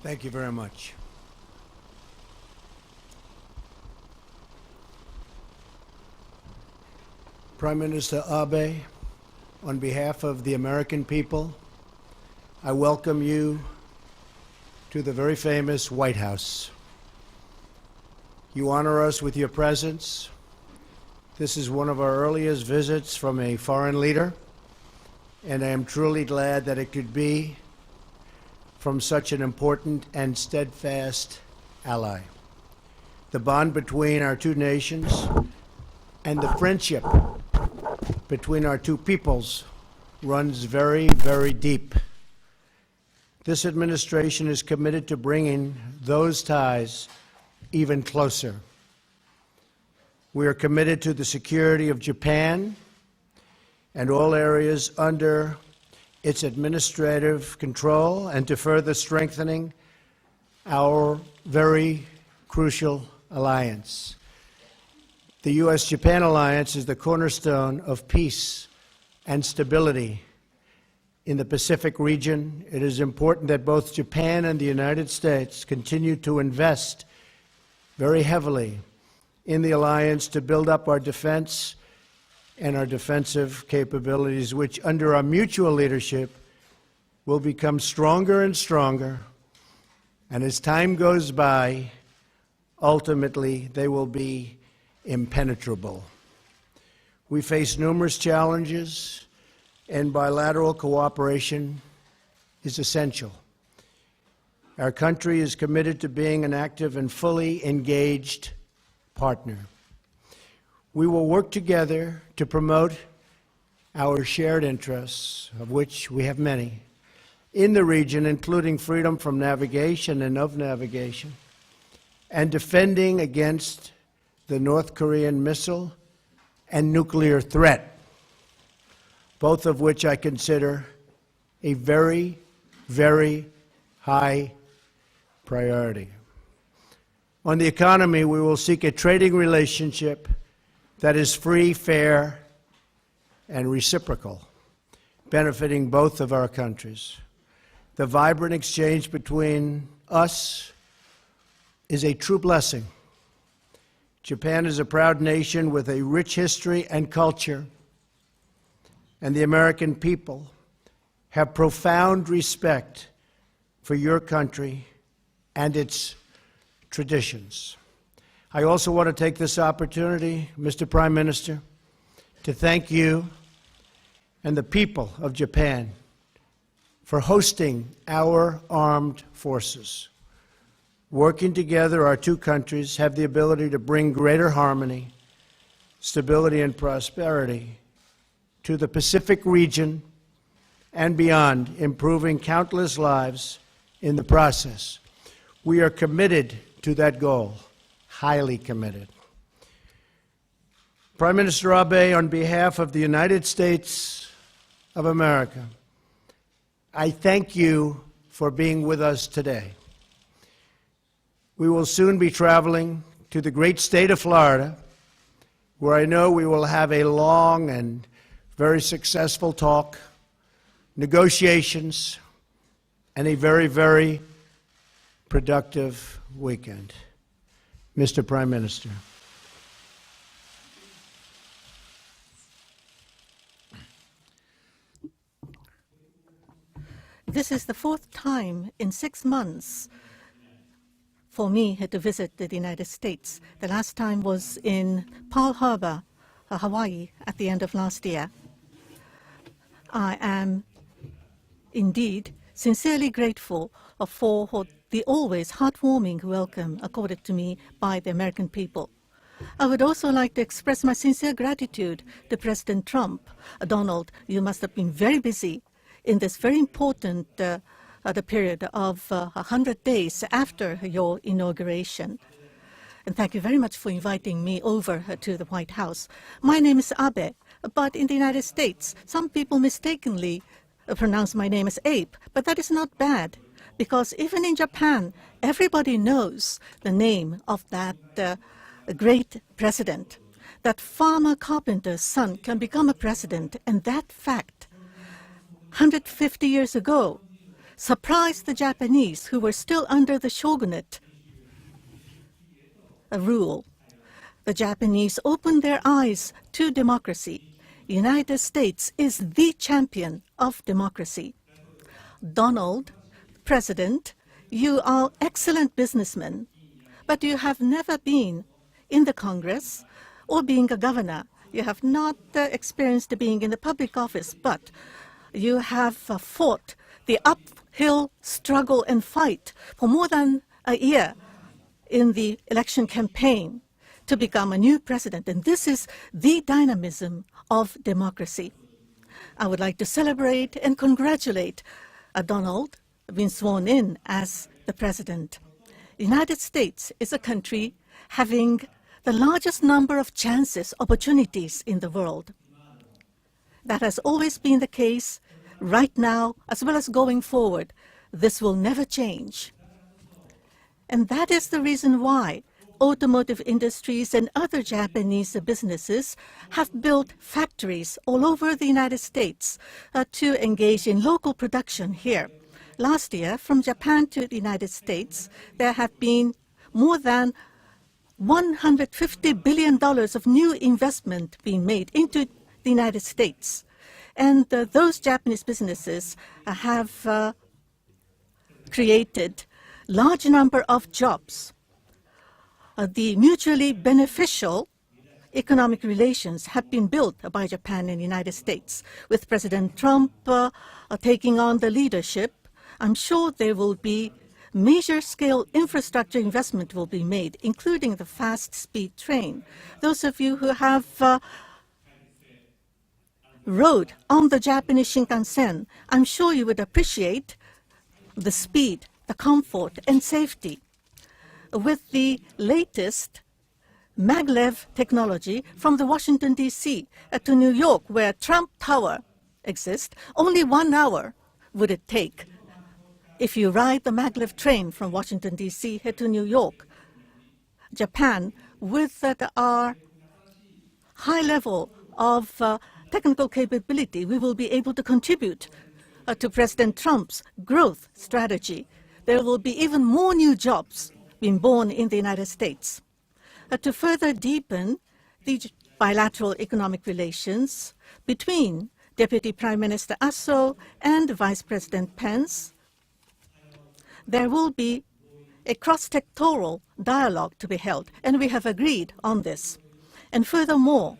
Thank you very much. Prime Minister Abe, on behalf of the American people, I welcome you to the very famous White House. You honor us with your presence. This is one of our earliest visits from a foreign leader, and I am truly glad that it could be from such an important and steadfast ally. The bond between our two nations and the friendship between our two peoples runs very, very deep. This administration is committed to bringing those ties even closer. We are committed to the security of Japan and all areas under its administrative control, and to further strengthening our very crucial alliance. The U.S.-Japan alliance is the cornerstone of peace and stability in the Pacific region. It is important that both Japan and the United States continue to invest very heavily in the alliance to build up our defense and our defensive capabilities, which under our mutual leadership will become stronger and stronger. And as time goes by, ultimately they will be impenetrable. We face numerous challenges, and bilateral cooperation is essential. Our country is committed to being an active and fully engaged partner. We will work together to promote our shared interests, of which we have many, in the region, including freedom from navigation and of navigation, and defending against the North Korean missile and nuclear threat, both of which I consider a very, very high priority. On the economy, we will seek a trading relationship that is free, fair, and reciprocal, benefiting both of our countries. The vibrant exchange between us is a true blessing. Japan is a proud nation with a rich history and culture, and the American people have profound respect for your country and its traditions. I also want to take this opportunity, Mr. Prime Minister, to thank you and the people of Japan for hosting our armed forces. Working together, our two countries have the ability to bring greater harmony, stability, and prosperity to the Pacific region and beyond, improving countless lives in the process. We are committed to that goal. Highly committed. Prime Minister Abe, on behalf of the United States of America, I thank you for being with us today. We will soon be traveling to the great state of Florida, where I know we will have a long and very successful talk, negotiations, and a very, very productive weekend. Mr. Prime Minister. This is the fourth time in 6 months for me to visit the United States. The last time was in Pearl Harbor, Hawaii, at the end of last year. I am indeed sincerely grateful for the always heartwarming welcome accorded to me by the American people. I would also like to express my sincere gratitude to President Trump. Donald, you must have been very busy in this very important the period of 100 days after your inauguration. And thank you very much for inviting me over to the White House. My name is Abe, but in the United States, some people mistakenly pronounce my name as Abe, but that is not bad, because even in Japan, everybody knows the name of that great president. That farmer carpenter's son can become a president, and that fact, 150 years ago, surprised the Japanese who were still under the shogunate rule. The Japanese opened their eyes to democracy. United States is the champion of democracy. Donald, President, you are excellent businessman, but you have never been in the Congress or being a governor. You have not experienced being in the public office, but you have fought the uphill struggle and fight for more than a year in the election campaign to become a new president. And this is the dynamism of democracy. I would like to celebrate and congratulate Donald being sworn in as the president. The United States is a country having the largest number of chances, opportunities in the world. That has always been the case right now as well as going forward. This will never change. And that is the reason why automotive industries and other Japanese businesses have built factories all over the United States to engage in local production here. Last year, from Japan to the United States, there have been more than $150 billion of new investment being made into the United States. And those Japanese businesses have created large number of jobs. The mutually beneficial economic relations have been built by Japan and the United States. With President Trump taking on the leadership, I'm sure there will be major scale infrastructure investment will be made, including the fast-speed train. Those of you who have rode on the Japanese Shinkansen, I'm sure you would appreciate the speed, the comfort, and safety. With the latest maglev technology from the Washington, D.C. To New York, where Trump Tower exists, only 1 hour would it take if you ride the maglev train from Washington, D.C. here to New York. Japan, with our high level of technical capability, we will be able to contribute to President Trump's growth strategy. There will be even more new jobs being born in the United States. To further deepen the bilateral economic relations between Deputy Prime Minister Aso and Vice President Pence, there will be a cross-sectoral dialogue to be held, and we have agreed on this. And furthermore,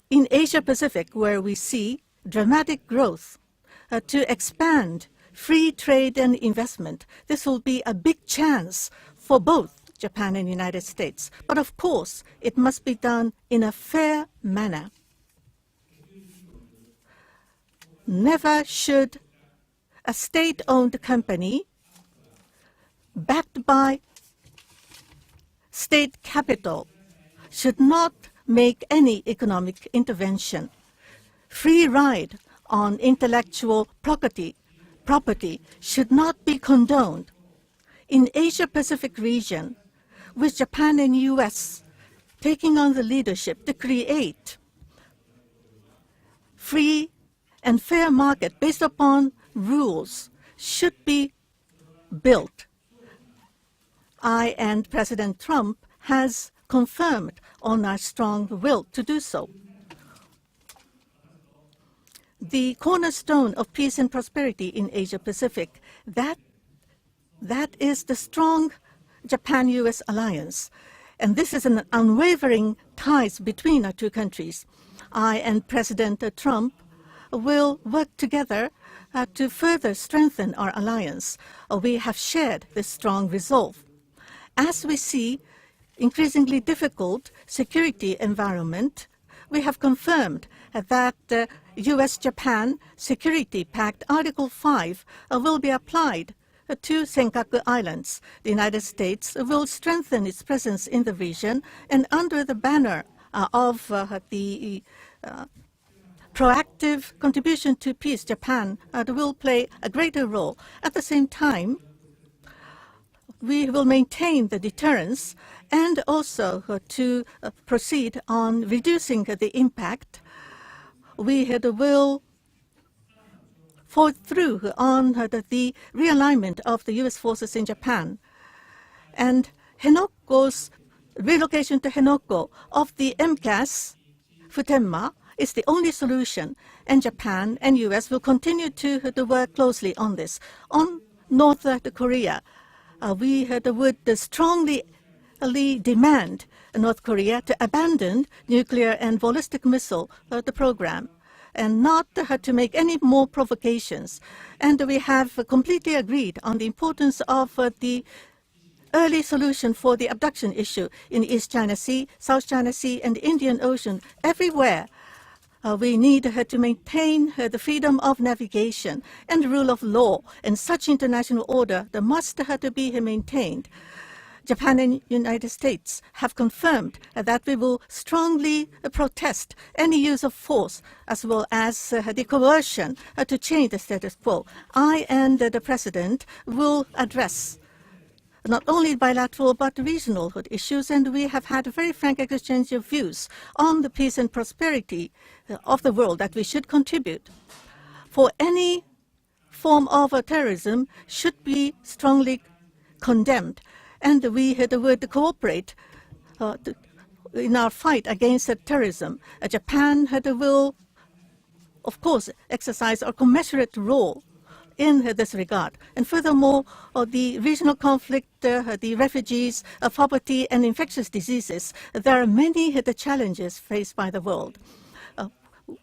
in Asia-Pacific, where we see dramatic growth, to expand free trade and investment, this will be a big chance for both Japan and the United States. But of course, it must be done in a fair manner. Never should a state-owned company backed by state capital should not make any economic intervention. Free ride on intellectual property should not be condoned. In Asia-Pacific region, with Japan and U.S. taking on the leadership to create free and fair market based upon rules should be built. I and President Trump has confirmed on our strong will to do so. The cornerstone of peace and prosperity in Asia-Pacific, that is the strong Japan-U.S. alliance. And this is an unwavering ties between our two countries. I and President Trump will work together to further strengthen our alliance. We have shared this strong resolve. As we see increasingly difficult security environment, we have confirmed that the U.S.-Japan Security Pact Article 5 will be applied to Senkaku Islands. The United States will strengthen its presence in the region, and under the banner of the proactive contribution to peace, Japan will play a greater role. At the same time, we will maintain the deterrence and also to proceed on reducing the impact. We will followed through on the realignment of the U.S. forces in Japan. And Henoko's relocation to Henoko of the MCAS Futenma is the only solution, and Japan and U.S. will continue to work closely on this. On North Korea, we would strongly demand North Korea to abandon nuclear and ballistic missile the program and not to make any more provocations. And we have completely agreed on the importance of the early solution for the abduction issue in East China Sea, South China Sea, and the Indian Ocean. Everywhere, we need to maintain the freedom of navigation and the rule of law, and such international order that must have to be maintained. Japan and United States have confirmed that we will strongly protest any use of force as well as the coercion to change the status quo. I and the President will address not only bilateral but regional issues, and we have had a very frank exchange of views on the peace and prosperity of the world that we should contribute. For any form of terrorism should be strongly condemned, and we would cooperate in our fight against terrorism. Japan will, of course, exercise a commensurate role in this regard. And furthermore, the regional conflict, the refugees, poverty, and infectious diseases, there are many challenges faced by the world,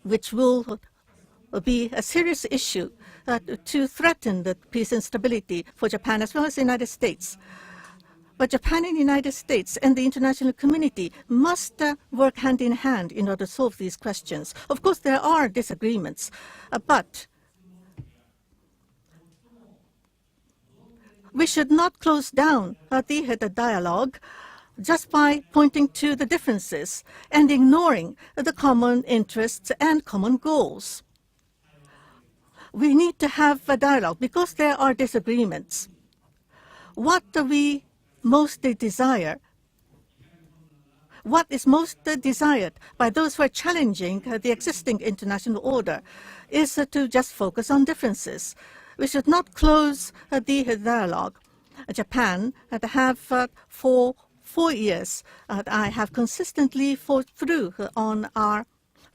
which will be a serious issue to threaten the peace and stability for Japan as well as the United States. But Japan and the United States and the international community must work hand in hand in order to solve these questions. Of course, there are disagreements, but we should not close down the dialogue just by pointing to the differences and ignoring the common interests and common goals. We need to have a dialogue because there are disagreements. What we most desire, what is most desired by those who are challenging the existing international order is to just focus on differences. We should not close the dialogue. Japan have for 4 years, I have consistently fought through on our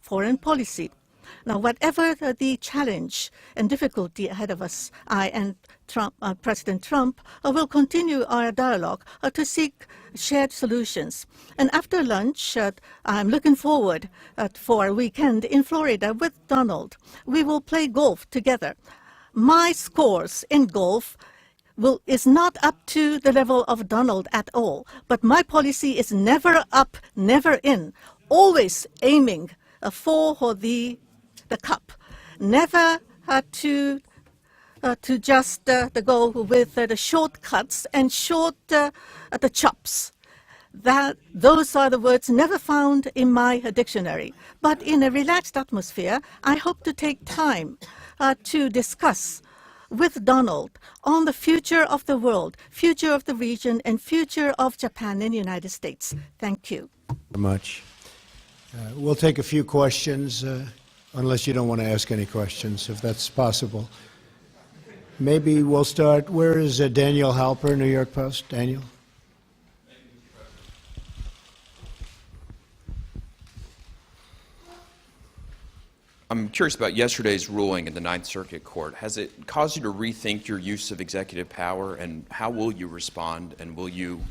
foreign policy. Now, whatever the challenge and difficulty ahead of us, I and President Trump will continue our dialogue to seek shared solutions. And after lunch, I'm looking forward for a weekend in Florida with Donald. We will play golf together. My scores in golf is not up to the level of Donald at all, but my policy is never up, never in, always aiming for the cup, never to just go with the shortcuts and the chops. Those are the words never found in my dictionary. But in a relaxed atmosphere, I hope to take time to discuss with Donald on the future of the world, future of the region, and future of Japan and the United States. Thank you. Very much. We'll take a few questions, unless you don't want to ask any questions, if that's possible. Maybe we'll start. Where is Daniel Halper, New York Post? Daniel? I'm curious about yesterday's ruling in the Ninth Circuit Court. Has it caused you to rethink your use of executive power, and how will you respond, and will you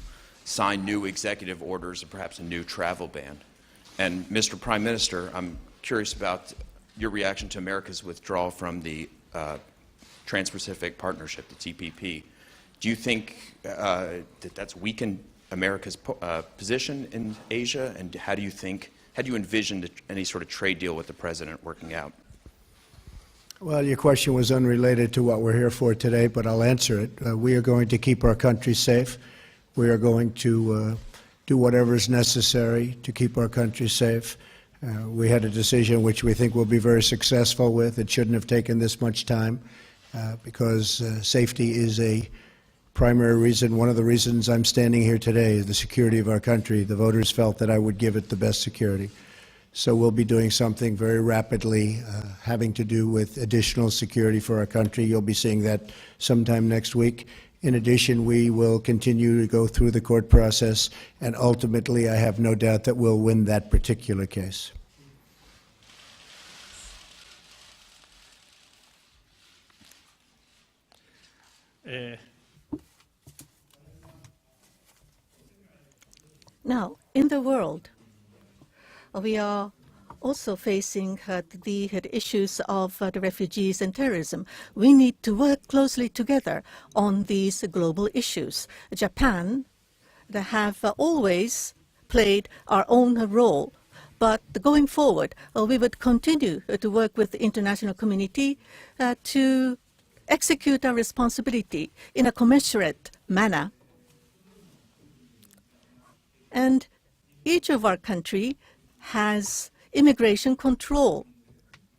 sign new executive orders and perhaps a new travel ban? And Mr. Prime Minister, I'm curious about your reaction to America's withdrawal from the Trans-Pacific Partnership, the TPP. Do you think that that's weakened America's position in Asia, and how do you envision any sort of trade deal with the president working out? Well, your question was unrelated to what we're here for today, but I'll answer it. We are going to keep our country safe. We are going to do whatever is necessary to keep our country safe. We had a decision which we think we'll be very successful with. It shouldn't have taken this much time because safety is a primary reason. One of the reasons I'm standing here today is the security of our country. The voters felt that I would give it the best security. So we'll be doing something very rapidly having to do with additional security for our country. You'll be seeing that sometime next week. In addition, we will continue to go through the court process, and ultimately I have no doubt that we'll win that particular case. Now, in the world, we are also facing the issues of the refugees and terrorism. We need to work closely together on these global issues. Japan, they have always played our own role, but going forward, we would continue to work with the international community to execute our responsibility in a commensurate manner. And each of our country has immigration control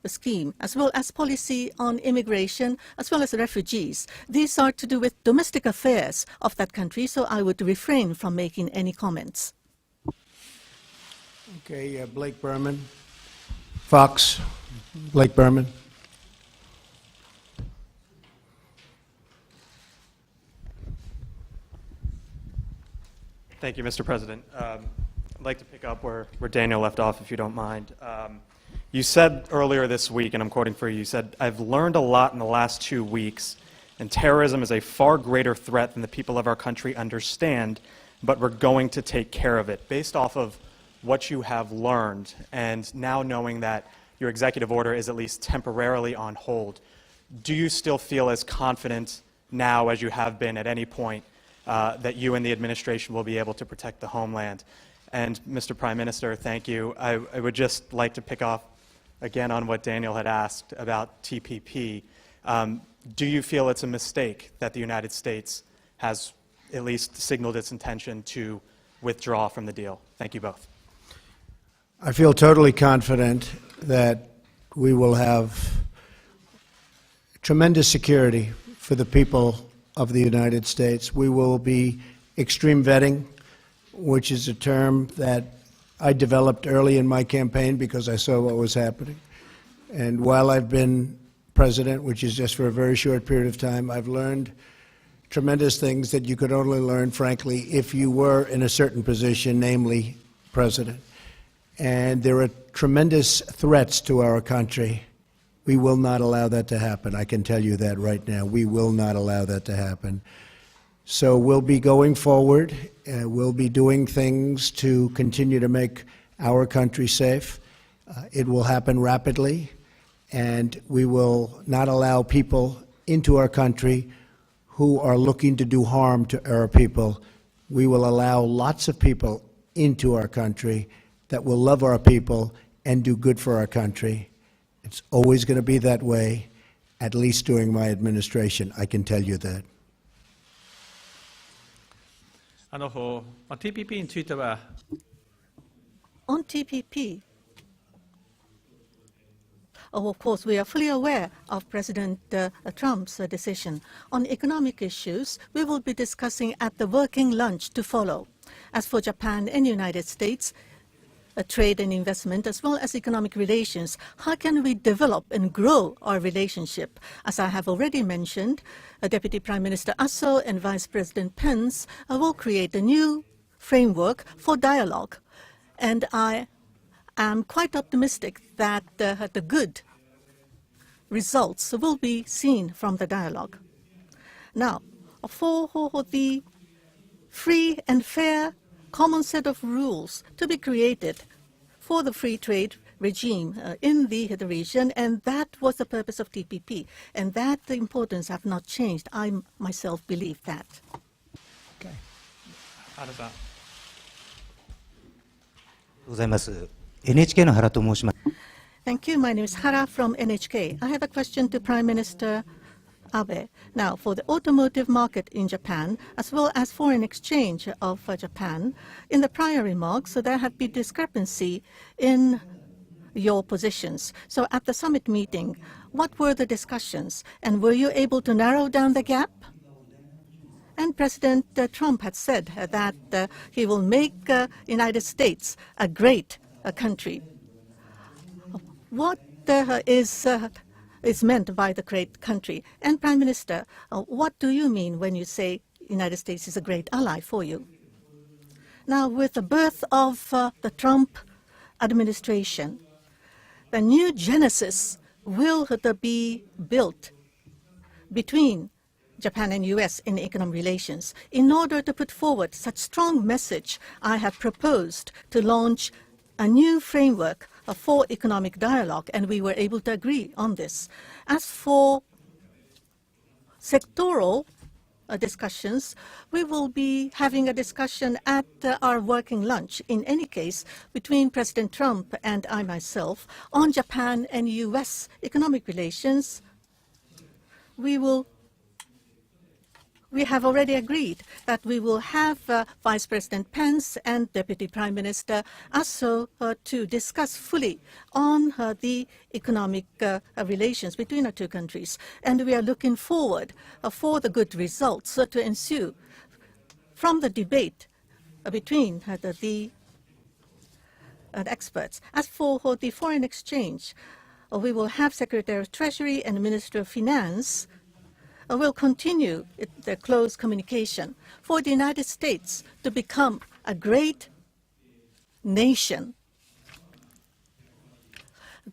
scheme, as well as policy on immigration, as well as refugees. These are to do with domestic affairs of that country, so I would refrain from making any comments. Okay, Blake Berman. Fox. Blake Berman. Thank you, Mr. President. I'd like to pick up where Daniel left off, if you don't mind. You said earlier this week, and I'm quoting for you, you said, "I've learned a lot in the last 2 weeks, and terrorism is a far greater threat than the people of our country understand, but we're going to take care of it." Based off of what you have learned, and now knowing that your executive order is at least temporarily on hold, do you still feel as confident now as you have been at any point that you and the administration will be able to protect the homeland? And Mr. Prime Minister, thank you. I would just like to pick off again on what Daniel had asked about TPP. Do you feel it's a mistake that the United States has at least signaled its intention to withdraw from the deal? Thank you both. I feel totally confident that we will have tremendous security for the people of the United States. We will be extreme vetting, which is a term that I developed early in my campaign because I saw what was happening. And while I've been president, which is just for a very short period of time, I've learned tremendous things that you could only learn, frankly, if you were in a certain position, namely president. And there are tremendous threats to our country. We will not allow that to happen. I can tell you that right now. We will not allow that to happen. So we'll be going forward. We'll be doing things to continue to make our country safe. It will happen rapidly, and we will not allow people into our country who are looking to do harm to our people. We will allow lots of people into our country that will love our people and do good for our country. It's always going to be that way, at least during my administration. I can tell you that. TPP については On TPP, of course, we are fully aware of President Trump's decision. On economic issues, we will be discussing at the working lunch to follow. As for Japan and United States, trade and investment, as well as economic relations, how can we develop and grow our relationship? As I have already mentioned, Deputy Prime Minister Aso and Vice President Pence will create a new framework for dialogue. And I am quite optimistic that the good results will be seen from the dialogue. Now, for the free and fair common set of rules to be created for the free trade regime in the region, and that was the purpose of TPP, and that the importance have not changed. I myself believe that. Okay. 原さん。ございます。NHK の原と申します。 Thank you. My name is Hara from NHK. I have a question to Prime Minister Abe. Now, for the automotive market in Japan, as well as foreign exchange of Japan, in the prior remarks, there have been discrepancy in your positions. So at the summit meeting, what were the discussions, and were you able to narrow down the gap? And President Trump had said that he will make United States a great country. what is meant by the great country? And Prime Minister, what do you mean when you say United States is a great ally for you? Now, with the birth of the Trump administration, the new genesis will be built between Japan and U.S. in economic relations. In order to put forward such strong message, I have proposed to launch a new framework for economic dialogue, and we were able to agree on this. As for sectoral discussions, we will be having a discussion at our working lunch, in any case, between President Trump and I myself on Japan and U.S. economic relations. We have already agreed that we will have Vice President Pence and Deputy Prime Minister Aso to discuss fully on the economic relations between our two countries. And we are looking forward for the good results to ensue from the debate between the experts. As for the foreign exchange, we will have Secretary of Treasury and Minister of Finance will continue their close communication for the United States to become a great nation.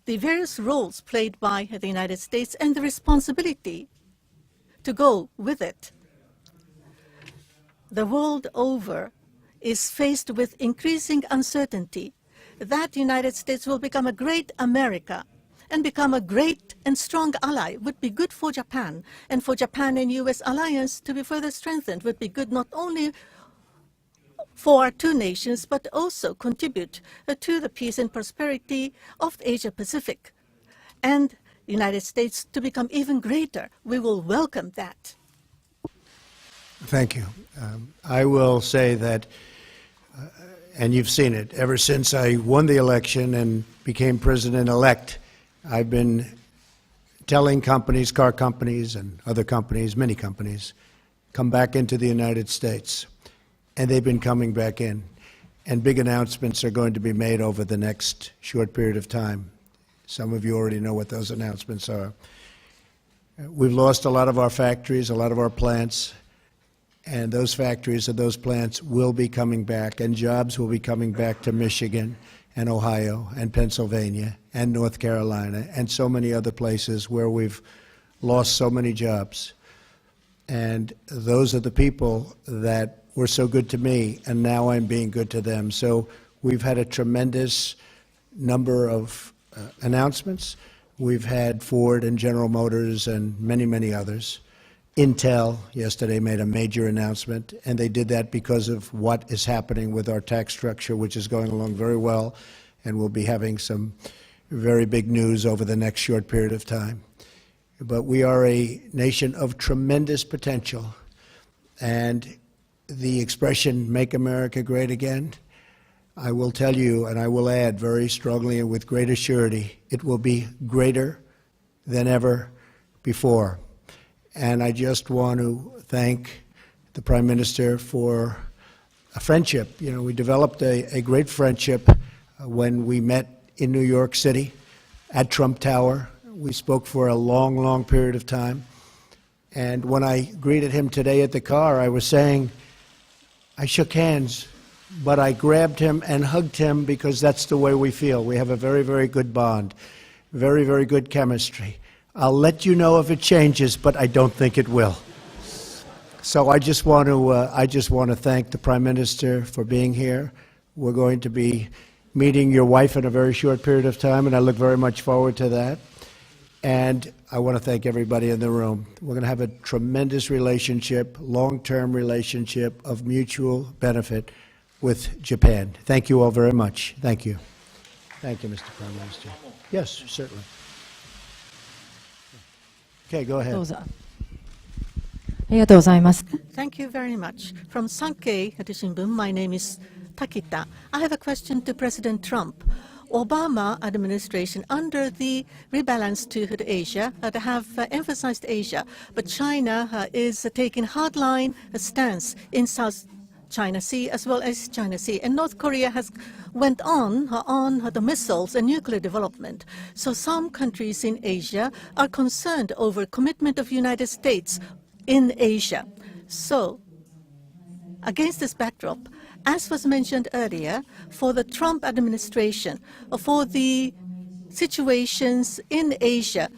The various roles played by the United States and the responsibility to go with it. The world over is faced with increasing uncertainty that the United States will become a great America and become a great and strong ally would be good for Japan, and for Japan and U.S. alliance to be further strengthened would be good not only for our two nations, but also contribute to the peace and prosperity of the Asia-Pacific, and the United States to become even greater. We will welcome that. Thank you. I will say that, and you've seen it, ever since I won the election and became president-elect, I've been telling companies, car companies and other companies, many companies, come back into the United States. And they've been coming back in. And big announcements are going to be made over the next short period of time. Some of you already know what those announcements are. We've lost a lot of our factories, a lot of our plants, and those factories and those plants will be coming back, and jobs will be coming back to Michigan and Ohio and Pennsylvania and North Carolina and so many other places where we've lost so many jobs. And those are the people that were so good to me, and now I'm being good to them. So we've had a tremendous number of announcements. We've had Ford and General Motors and many, many others. Intel yesterday made a major announcement, and they did that because of what is happening with our tax structure, which is going along very well, and we'll be having some very big news over the next short period of time. But we are a nation of tremendous potential, and the expression, "Make America Great Again," I will tell you, and I will add very strongly and with great assurity, it will be greater than ever before. And I just want to thank the Prime Minister for a friendship. You know, we developed a great friendship when we met in New York City at Trump Tower. We spoke for a long, long period of time. And when I greeted him today at the car, I was saying, I shook hands, but I grabbed him and hugged him because that's the way we feel. We have a very, very good bond, very, very good chemistry. I'll let you know if it changes, but I don't think it will. So I just want to thank the Prime Minister for being here. We're going to be meeting your wife in a very short period of time, and I look very much forward to that. And I want to thank everybody in the room. We're going to have a tremendous relationship, long-term relationship of mutual benefit with Japan. Thank you all very much. Thank you. Thank you, Mr. Prime Minister. Yes, certainly. Okay, go ahead. どうぞ。ありがとうございます。 Thank you very much. From Sankei Shimbun, my name is Takita. I have a question to President Trump. Obama administration, under the rebalance to Asia, have emphasized Asia, but China is taking hardline stance in South China Sea as well as China Sea. And North Korea has went on the missiles and nuclear development. So some countries in Asia are concerned over commitment of United States in Asia. So against this backdrop, as was mentioned earlier, for the Trump administration, for the situations in Asia,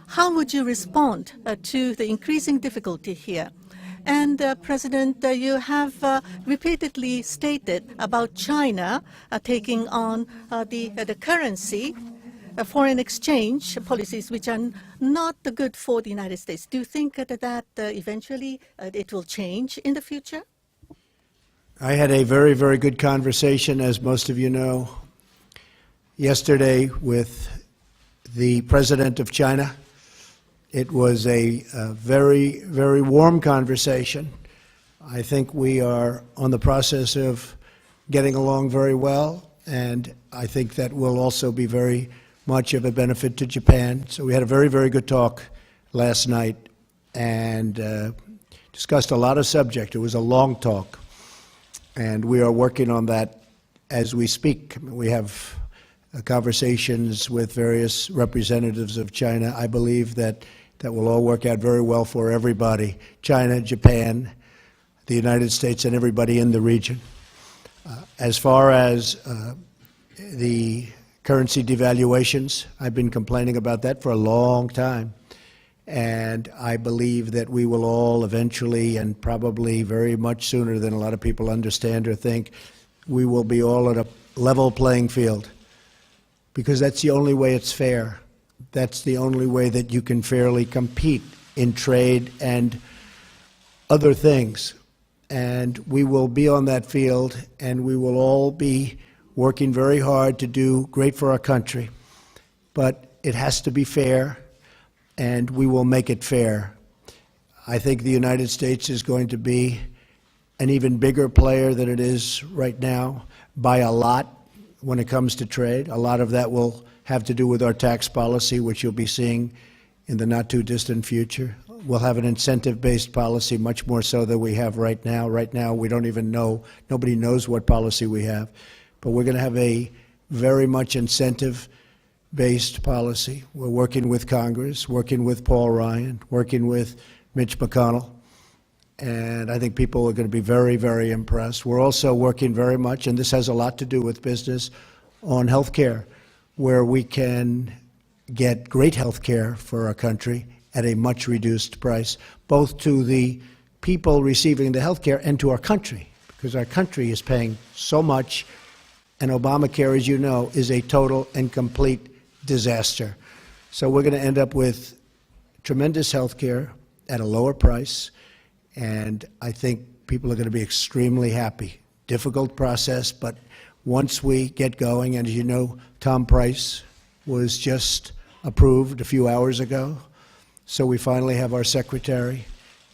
how would you respond to the increasing difficulty here? And President, you have repeatedly stated about China taking on the currency, foreign exchange policies which are not good for the United States. Do you think that eventually it will change in the future? I had a very, very good conversation, as most of you know, yesterday with the president of China. It was a very, very warm conversation. I think we are on the process of getting along very well, and I think that will also be very much of a benefit to Japan. So we had a very, very good talk last night and discussed a lot of subjects. It was a long talk, and we are working on that as we speak. We have conversations with various representatives of China. I believe that will all work out very well for everybody, China, Japan, the United States, and everybody in the region. As far as the currency devaluations, I've been complaining about that for a long time. And I believe that we will all eventually, and probably very much sooner than a lot of people understand or think, we will be all at a level playing field. Because that's the only way it's fair. That's the only way that you can fairly compete in trade and other things. And we will be on that field, and we will all be working very hard to do great for our country. But it has to be fair, and we will make it fair. I think the United States is going to be an even bigger player than it is right now by a lot when it comes to trade. A lot of that will have to do with our tax policy, which you'll be seeing in the not-too-distant future. We'll have an incentive-based policy, much more so than we have right now. Right now, we don't even know, nobody knows what policy we have. But we're going to have a very much incentive-based policy. We're working with Congress, working with Paul Ryan, working with Mitch McConnell, and I think people are going to be very, very impressed. We're also working very much, and this has a lot to do with business, on health care, where we can get great health care for our country at a much reduced price, both to the people receiving the health care and to our country, because our country is paying so much, and Obamacare, as you know, is a total and complete disaster. So we're going to end up with tremendous health care at a lower price, and I think people are going to be extremely happy. Difficult process, but once we get going, and as you know, Tom Price was just approved a few hours ago, so we finally have our secretary,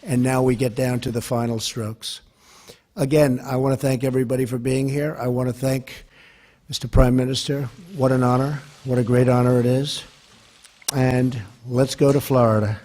and now we get down to the final strokes. Again, I want to thank everybody for being here. I want to thank Mr. Prime Minister. What an honor. What a great honor it is. And let's go to Florida.